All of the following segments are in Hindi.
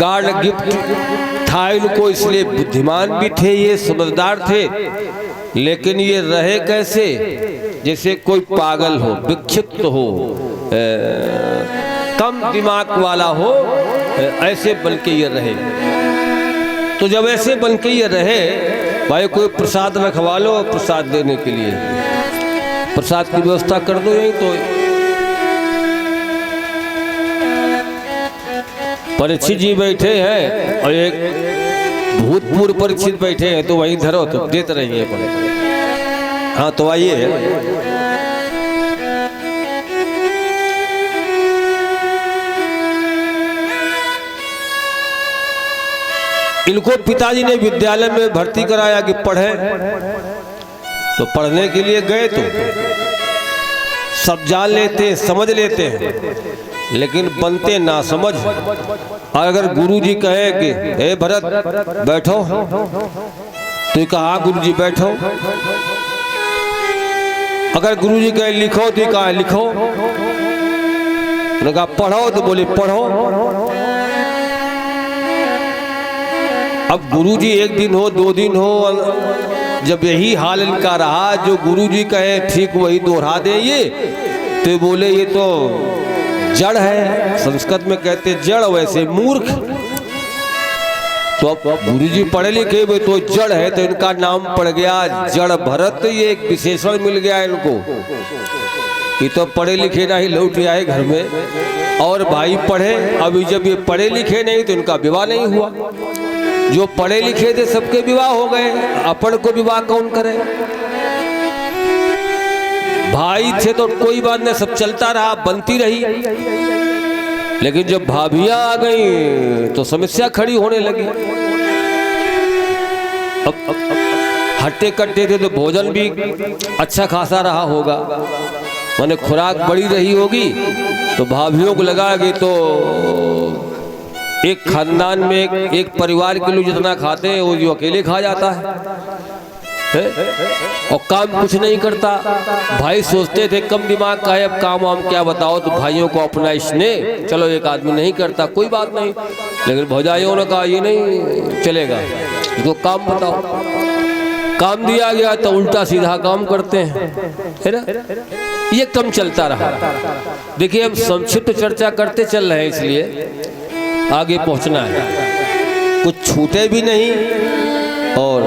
गॉड गिफ्ट था इनको, इसलिए बुद्धिमान भी थे, ये समझदार थे। लेकिन ये रहे कैसे? जैसे कोई पागल हो, विक्षिप्त हो, कम दिमाग वाला हो, ऐसे बन के ये रहे। तो जब ऐसे बन के ये रहे, भाई कोई प्रसाद रखवा लो, प्रसाद देने के लिए प्रसाद की व्यवस्था कर दो। यही तो परीक्षित जी बैठे हैं और एक भूतपूर्व परीक्षित बैठे हैं, तो वहीं धरो तो देते रहिए। हाँ तो आइए, इनको पिताजी ने विद्यालय में भर्ती कराया कि पढ़े। तो पढ़ने के लिए गए तो सब जान लेते, समझ लेते हैं, लेकिन बनते ना समझ। और अगर गुरुजी कहे कि हे भरत बैठो, तो कहा गुरुजी बैठो। अगर गुरुजी कहे लिखो, तो कहा लिखो। कहा पढ़ो, तो बोले पढ़ो। अब गुरुजी एक दिन हो, 2 दिन हो, जब यही हाल इनका रहा, जो गुरुजी कहे ठीक वही दोहरा दे ये, तो बोले ये तो जड़ है। संस्कृत में कहते जड़, वैसे मूर्ख। तो अब गुरुजी पढ़े लिखे हुए तो जड़ है, तो इनका नाम पड़ गया जड़ भरत। ये एक विशेषण मिल गया इनको। ये तो पढ़े लिखे नहीं, लौट आए घर में। और भाई पढ़े, अभी जब ये पढ़े लिखे नहीं तो इनका विवाह नहीं हुआ। जो पढ़े लिखे थे सबके विवाह हो गए, अपन को विवाह कौन करे? भाई थे तो कोई बात नहीं, सब चलता रहा, बनती रही। लेकिन जब भाभियां आ गई तो समस्या खड़ी होने लगी। अब हट्टे कट्टे थे तो भोजन भी अच्छा खासा रहा होगा, माने खुराक बड़ी रही होगी। तो भाभियों को लगा कि तो एक खानदान में एक परिवार के लोग जितना खाते हैं वो जो अकेले खा जाता है और काम कुछ नहीं करता। भाई सोचते थे कम दिमाग का है, अब काम वाम क्या बताओ। तो भाइयों को अपना स्नेह, चलो एक आदमी नहीं करता कोई बात नहीं, लेकिन भौजाइयों ने कहा ये नहीं चलेगा, इसको काम बताओ। काम दिया गया तो उल्टा सीधा काम करते हैं, है ना। ये कम चलता रहा। देखिए हम संक्षिप्त चर्चा करते चल रहे हैं, इसलिए आगे पहुंचना है, कुछ छूटे भी नहीं और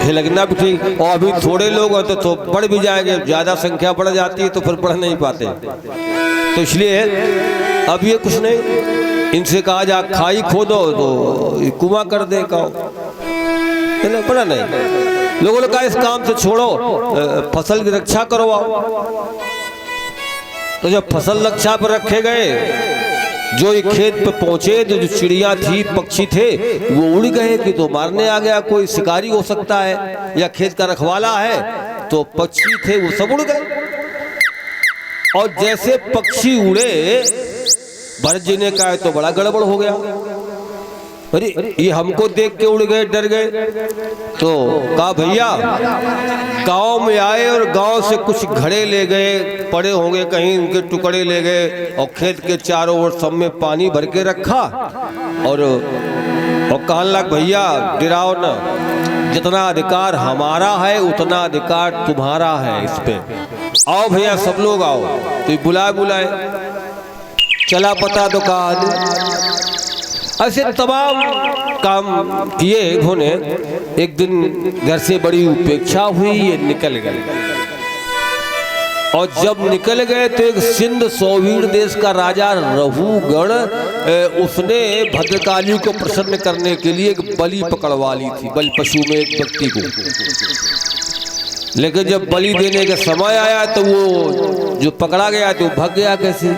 लगना भी ठीक। और अभी थोड़े लोग हैं तो बढ़ भी जाएंगे, ज्यादा संख्या बढ़ जाती है तो फिर पढ़ नहीं पाते। तो इसलिए अब ये कुछ नहीं, इनसे कहा जा खाई खोदो तो कुआं कर दे, कहो पढ़ा नहीं। लोगों ने कहा इस काम से छोड़ो, फसल की रक्षा करवाओ। तो जब फसल रक्षा पर रखे गए, जो एक खेत पे पहुंचे तो जो चिड़िया थी, पक्षी थे, वो उड़ गए कि तो मारने आ गया, कोई शिकारी हो सकता है या खेत का रखवाला है। तो पक्षी थे वो सब उड़ गए। और जैसे पक्षी उड़े, भरत जी ने कहा तो बड़ा गड़बड़ हो गया, अरे ये हमको देख के उड़ गए, डर गए। तो कहा भैया गांव में आए और गांव से कुछ घड़े ले गए, पड़े होंगे कहीं, उनके टुकड़े ले गए और खेत के चारों ओर सब में पानी भर के रखा। और कहने लग भैया डराओ ना, जितना अधिकार हमारा है उतना अधिकार तुम्हारा है इस पे, आओ भैया सब लोग आओ। तो बुलाए चला पता तो कहा ऐसे तमाम काम किए इन्होंने। एक दिन घर से बड़ी उपेक्षा हुई, ये निकल गए। और जब निकल गए तो एक सिंध सौवीर देश का राजा रघुगण, उसने भद्रकाली को प्रसन्न करने के लिए एक बलि पकड़वा ली थी, बलि पशु में एक व्यक्ति को। लेकिन जब बलि देने का समय आया तो वो जो पकड़ा गया तो भाग गया कैसे।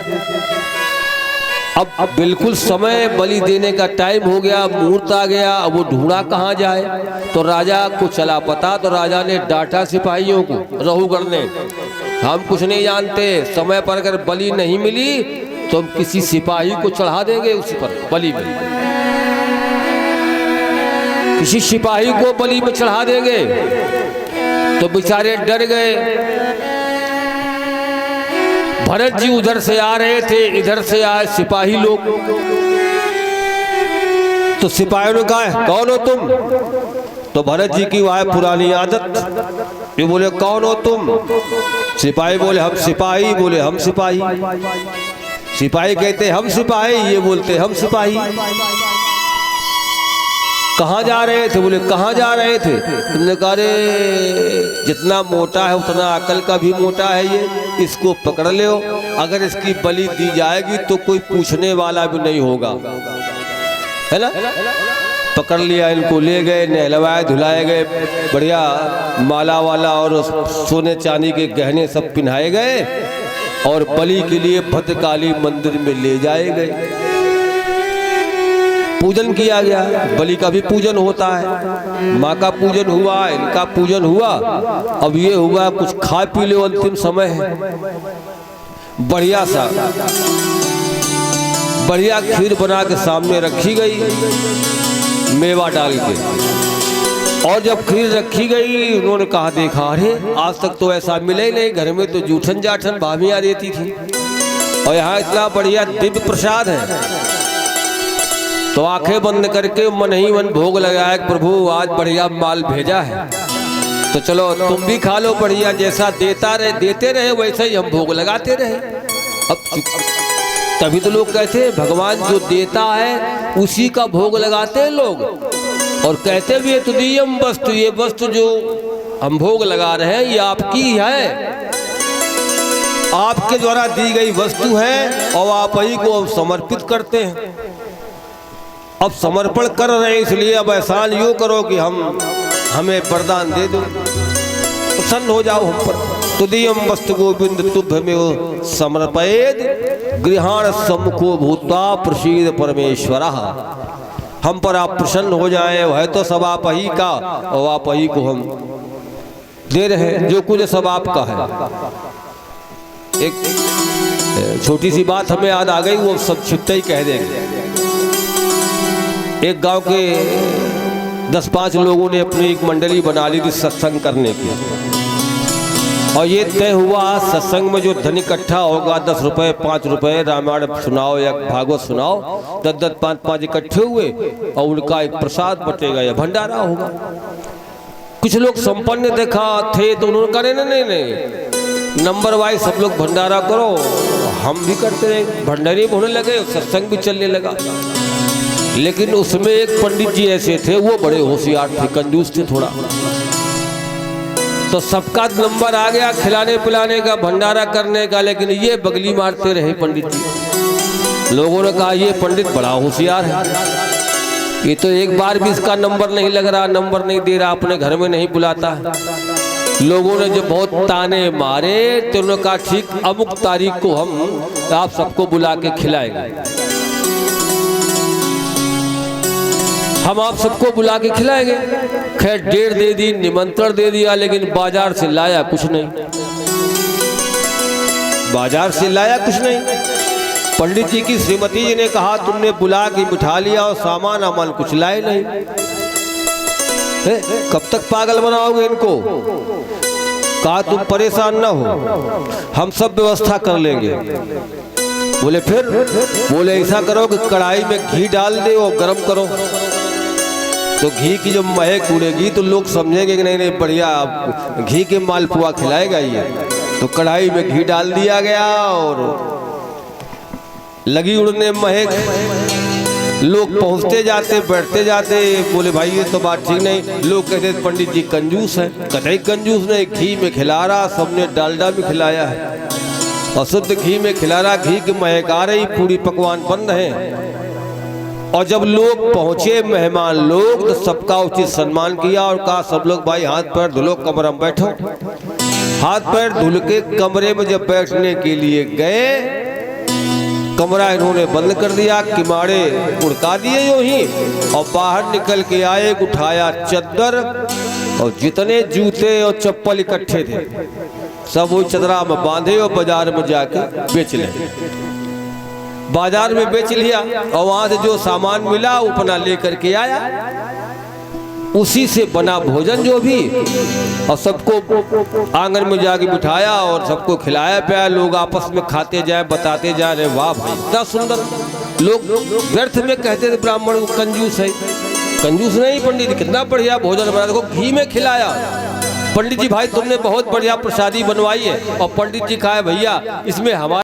अब बिल्कुल समय बलि देने का टाइम हो गया, मुहूर्त आ गया, अब वो ढूंढा कहाँ जाए। तो राजा को चला पता, तो राजा ने डांटा सिपाहियों को, रघुगण ने, हम कुछ नहीं जानते, समय पर अगर बलि नहीं मिली तो हम किसी सिपाही को चढ़ा देंगे उसी पर बलि में, किसी सिपाही को बलि में चढ़ा देंगे। तो बेचारे डर गए। भरत जी उधर से आ रहे थे, इधर से आए सिपाही लोग, तो सिपाहियों ने कहा कौन हो तुम? तो भरत जी की वह पुरानी आदत, ये बोले कौन हो तुम? सिपाही बोले हम सिपाही, बोले हम सिपाही। सिपाही कहते हम सिपाही, ये बोलते हम सिपाही। कहाँ जा रहे थे? बोले कहाँ जा रहे थे? तुमने कहा रे जितना मोटा है उतना अकल का भी मोटा है ये, इसको पकड़ लो, अगर इसकी बलि दी जाएगी तो कोई पूछने वाला भी नहीं होगा, है ना। पकड़ लिया, इनको ले गए, नहलवाए धुलाए गए, बढ़िया माला वाला और सोने चांदी के गहने सब पहनाए गए और बलि के लिए भद्रकाली मंदिर में ले जाए गए। पूजन किया गया, बलि का भी पूजन होता है, माँ का पूजन हुआ, इनका पूजन हुआ। अब ये हुआ कुछ खा पी लो, अंतिम समय है। बढ़िया सा बढ़िया खीर बना के सामने रखी गई, मेवा डाल के। और जब खीर रखी गई उन्होंने कहा देखा अरे आज तक तो ऐसा मिला ही नहीं, घर में तो जूठन जाठन भाभियाँ देती थी और यहाँ इतना बढ़िया दिव्य प्रसाद है। तो आंखें बंद करके मन ही मन भोग लगाया, प्रभु आज बढ़िया माल भेजा है तो चलो तुम भी खा लो, बढ़िया जैसा देते रहे वैसे ही हम भोग लगाते रहे। अब तभी तो लोग कहते हैं भगवान जो देता है उसी का भोग लगाते हैं लोग, और कहते भी है तुदीयम वस्तु, ये वस्तु जो हम भोग लगा रहे हैं ये आपकी है, आपके द्वारा दी गई वस्तु है और आप ही को अब समर्पित करते हैं। अब समर्पण कर रहे हैं इसलिए अब एहसान यूँ करो कि हमें वरदान दे दो, प्रसन्न हो जाओ हम पर। तुदीयम वस्तु गोविंद तुभ्यमेव समर्पयेद गृहाण सम्मुखो भूत्वा प्रसीद परमेश्वरः। हम पर आप प्रसन्न हो जाएं, वह तो सब आप ही का और आप ही को हम दे रहे हैं, जो कुछ सब आपका है। एक छोटी सी बात हमें याद आ गई, वो सब छिपते ही कह देंगे। एक गांव के 10-5 लोगों ने अपनी एक मंडली बना ली थी सत्संग करने की, और ये तय हुआ सत्संग में जो धन इकट्ठा होगा 10 रुपए 5 रुपए, रामायण सुनाओ या भागवत सुनाओ, 10-10 5-5 इकट्ठे हुए और उनका एक प्रसाद बटेगा या भंडारा होगा। कुछ लोग संपन्न देखा थे तो उन्होंने कहा नहीं नंबर वाइज सब लोग भंडारा करो, हम भी करते रहे, भंडारे होने लगे, सत्संग भी चलने लगा। लेकिन उसमें एक पंडित जी ऐसे थे, वो बड़े होशियार थे, कंजूस थे थोड़ा, तो सबका नंबर आ गया खिलाने पिलाने का, भंडारा करने का, लेकिन ये बगली मारते रहे पंडित जी। लोगों ने कहा ये पंडित बड़ा होशियार है, ये तो एक बार भी इसका नंबर नहीं लग रहा, नंबर नहीं दे रहा, अपने घर में नहीं बुलाता। लोगों ने जो बहुत ताने मारे तो उन्होंने कहा ठीक अमुक तारीख को हम आप सबको बुला के खिलाएंगे, हम आप सबको बुला के खिलाएंगे। खैर डेढ़ दे दी, निमंत्रण दे दिया, लेकिन बाजार से लाया कुछ नहीं, बाजार से लाया कुछ नहीं। पंडित जी की श्रीमती जी ने कहा तुमने बुला के बिठा लिया और सामान अमल कुछ लाए नहीं, कब तक पागल बनाओगे इनको? कहा तुम परेशान ना हो, हम सब व्यवस्था कर लेंगे। बोले फिर? बोले ऐसा करो कि कढ़ाई में घी डाल दे और गरम करो, तो घी की जब महक उड़ेगी तो लोग समझेंगे कि नहीं बढ़िया घी के मालपुआ खिलाएगा ये। तो कढ़ाई में घी डाल दिया गया और लगी उड़ने महक। लोग पहुंचते जाते बैठते जाते, बोले भाई ये तो बात ठीक नहीं। लोग कहते पंडित जी कंजूस है, कतई कंजूस नहीं, घी में खिला रहा, सबने डालडा भी खिलाया है, अशुद्ध घी में खिला रहा, घी की महक आ रही, पूरी पकवान बन रहे हैं। और जब लोग पहुंचे मेहमान लोग तो सबका उचित सम्मान किया और कहा सब लोग भाई हाथ पैर धुलो, कमरे में बैठो। हाथ पैर धुल के कमरे में जब बैठने के लिए गए, कमरा इन्होंने बंद कर दिया, किमाड़े उड़का दिए यूं ही, और बाहर निकल के आए, उठाया चद्दर और जितने जूते और चप्पल इकट्ठे थे सब वो चदरा में बांधे और बाजार में जाके बेच ले। बाजार में बेच लिया और वहां से जो सामान मिला वो अपना लेकर के आया। उसी से बना भोजन जो भी, और सबको आंगन में जाके बिठाया और सबको खिलाया पिलाया। लोग आपस में खाते जाए, बताते जाए, अरे वाह भाई इतना सुंदर। लोग व्यर्थ में कहते थे ब्राह्मण को कंजूस है। कंजूस नहीं पंडित जी, कितना बढ़िया भोजन बना, देखो घी में खिलाया। पंडित जी भाई तुमने बहुत बढ़िया प्रसादी बनवाई है। और पंडित जी कहा भैया इसमें हमारा